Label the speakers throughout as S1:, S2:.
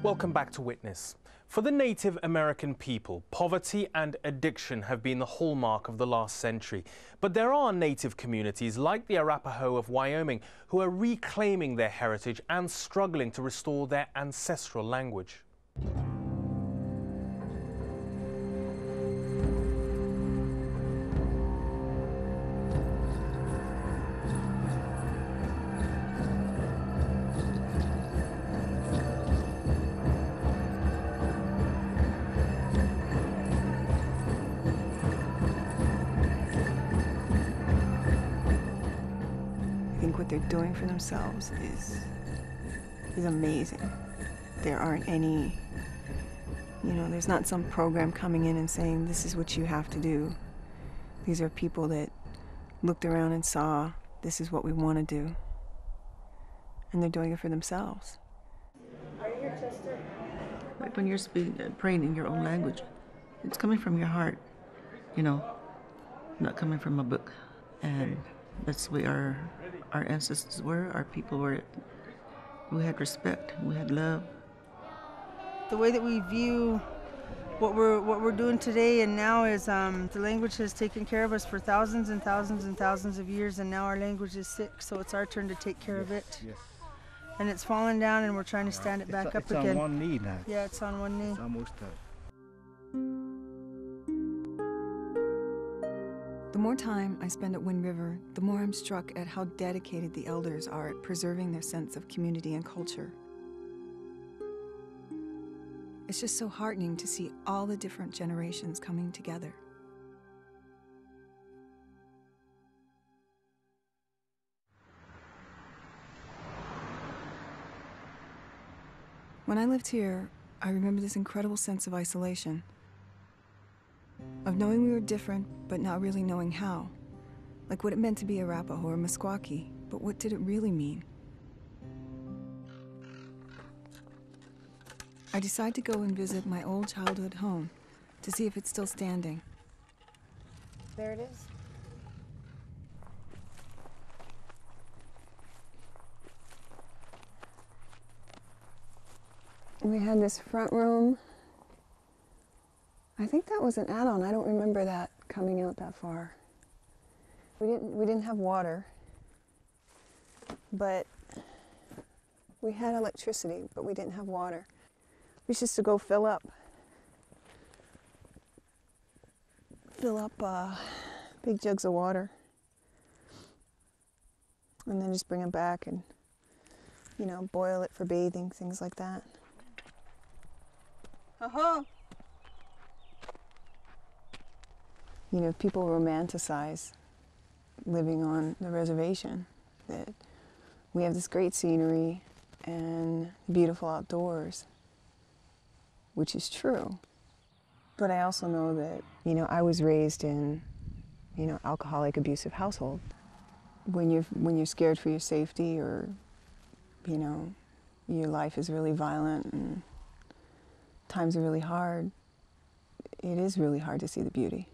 S1: Welcome back to Witness. For the Native American people, poverty and addiction have been the hallmark of the last century. But there are Native communities like the Arapaho of Wyoming who are reclaiming their heritage and struggling to restore their ancestral language.
S2: I think what they're doing for themselves is amazing. There aren't any, there's not some program coming in and saying, this is what you have to do. These are people that looked around and saw, this is what we want to do. And they're doing it for themselves.
S3: Are you here, Chester?
S4: Like when you're praying in your own language, it's coming from your heart, not coming from a book. And that's the way our ancestors were, our people were. We had respect, we had love.
S3: The way that we view what we're doing today and now is the language has taken care of us for thousands and thousands and thousands of years, and now our language is sick, so it's our turn to take care of it.
S5: Yes.
S3: And it's fallen down, and we're trying to stand it back up again.
S5: It's on one knee now.
S3: Yeah, it's on one knee.
S5: It's almost up.
S2: The more time I spend at Wind River, the more I'm struck at how dedicated the elders are at preserving their sense of community and culture. It's just so heartening to see all the different generations coming together. When I lived here, I remember this incredible sense of isolation. Of knowing we were different, but not really knowing how. Like what it meant to be Arapaho or Meskwaki, but what did it really mean? I decided to go and visit my old childhood home to see if it's still standing.
S3: There it is.
S2: We had this front room. I think that was an add-on. I don't remember that coming out that far. We didn't have water, but we had electricity, but we didn't have water. We used to go fill up big jugs of water, and then just bring them back and, boil it for bathing, things like that. Uh-huh. People romanticize living on the reservation, that we have this great scenery and beautiful outdoors, which is true. But I also know that, I was raised in, alcoholic, abusive household. When you're scared for your safety, or, your life is really violent and times are really hard, it is really hard to see the beauty.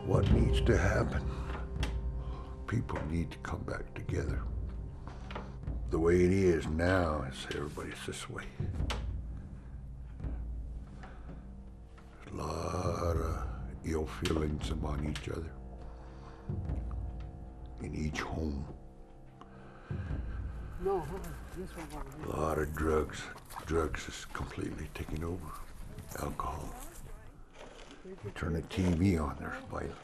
S6: What needs to happen? People need to come back together. The way it is now is everybody's this way. There's a lot of ill feelings among each other in each home.
S7: No, this one.
S6: A lot of drugs. Drugs is completely taking over. Alcohol. You turn the TV on, there's violence.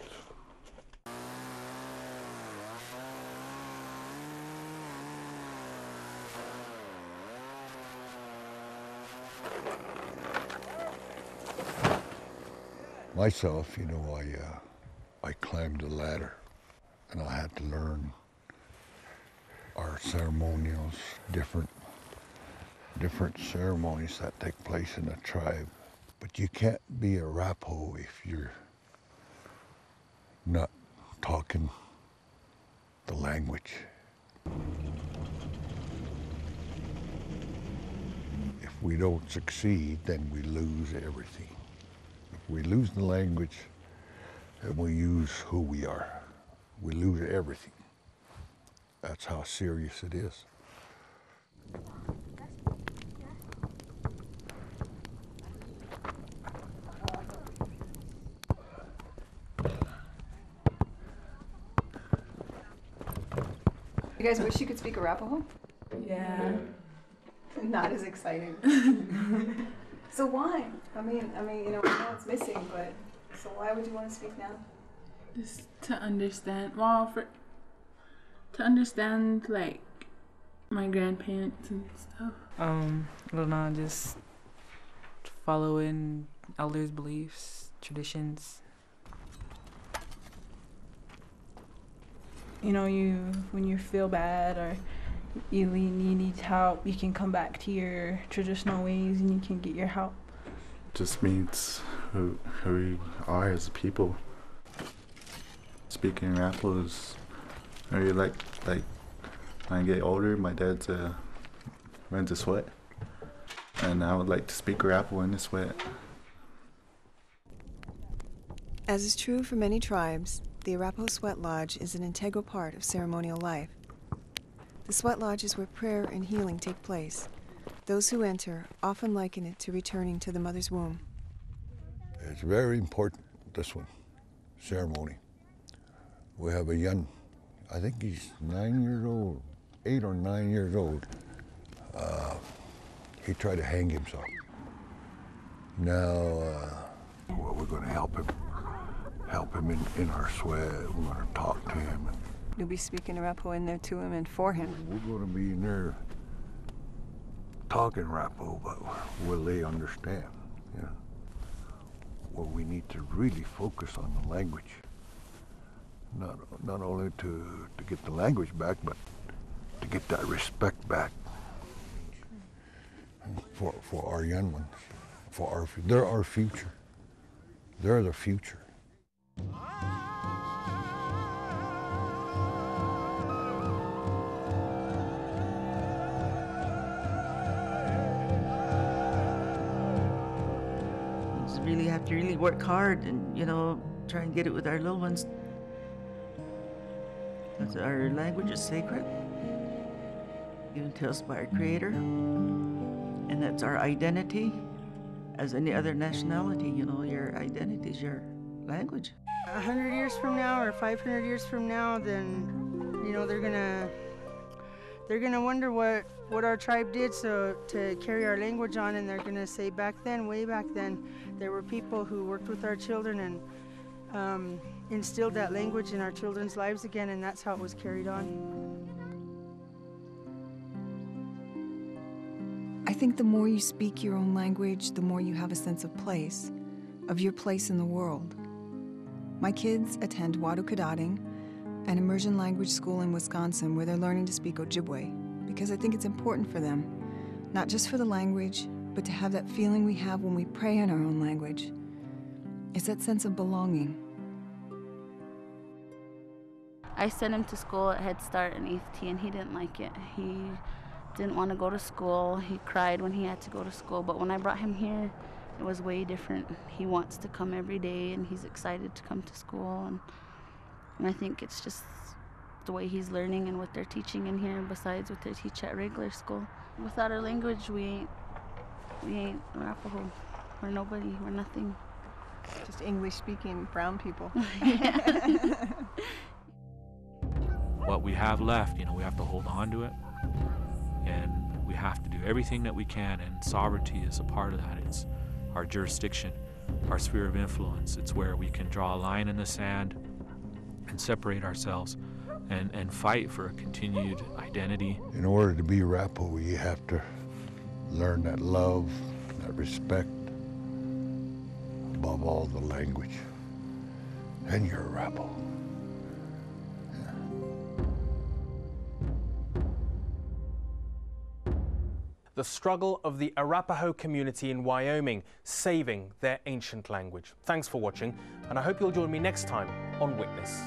S6: Myself, I climbed the ladder, and I had to learn our ceremonials, different ceremonies that take place in a tribe. But you can't be a Arapaho if you're not talking the language. If we don't succeed, then we lose everything. We lose the language and we use who we are. We lose everything. That's how serious it is.
S2: You guys wish you could speak Arapaho?
S5: Yeah.
S2: Not as exciting. So why? I mean, you know, I know it's missing, but so why would you want to speak now?
S5: Just to understand, well, to understand like my grandparents and stuff.
S7: I don't know, just following elders' beliefs, traditions.
S8: You know, when you feel bad or you need help, you can come back to your traditional ways and you can get your help.
S9: Just means who we are as a people. Speaking Arapaho is very like when I get older, my dad's runs a sweat, and I would like to speak Arapaho in the sweat.
S2: As is true for many tribes, the Arapaho Sweat Lodge is an integral part of ceremonial life. The sweat lodge is where prayer and healing take place. Those who enter often liken it to returning to the mother's womb.
S6: It's very important, this one, ceremony. We have a young, I think he's 9 years old, 8 or 9 years old. He tried to hang himself. Now, well, we're going to help him in our sweat. We're going to talk to him.
S2: You'll be speaking Arapaho in there to him and for him.
S6: We're going to be in there talking Arapaho, but will they understand? You know? Well, we need to really focus on the language. Not only to get the language back, but to get that respect back for our young ones. They're our future. They're the future.
S4: Really have to really work hard and, you know, try and get it with our little ones. Because our language is sacred, given to us by our Creator, and that's our identity as any other nationality. You know, your identity is your language.
S3: 100 years from now or 500 years from now, then, you know, they're gonna wonder what our tribe did to carry our language on, and they're gonna say back then, way back then, there were people who worked with our children and instilled that language in our children's lives again, and that's how it was carried on.
S2: I think the more you speak your own language, the more you have a sense of place, of your place in the world. My kids attend Wadukadating, an immersion language school in Wisconsin where they're learning to speak Ojibwe, because I think it's important for them, not just for the language, but to have that feeling we have when we pray in our own language. It's that sense of belonging.
S10: I sent him to school at Head Start in 8th T, and he didn't like it. He didn't want to go to school. He cried when he had to go to school, but when I brought him here, it was way different. He wants to come every day, and he's excited to come to school, and I think it's just the way he's learning and what they're teaching in here, besides what they teach at regular school. Without our language, we ain't Arapaho. We're nobody. We're nothing.
S2: Just English-speaking brown people.
S11: What we have left, you know, we have to hold on to it, and we have to do everything that we can, and sovereignty is a part of that. It's our jurisdiction, our sphere of influence. It's where we can draw a line in the sand and separate ourselves and fight for a continued identity.
S6: In order to be Arapaho, you have to learn that love, that respect, above all the language. And you're Arapaho.
S1: The struggle of the Arapaho community in Wyoming, saving their ancient language. Thanks for watching, and I hope you'll join me next time on Witness.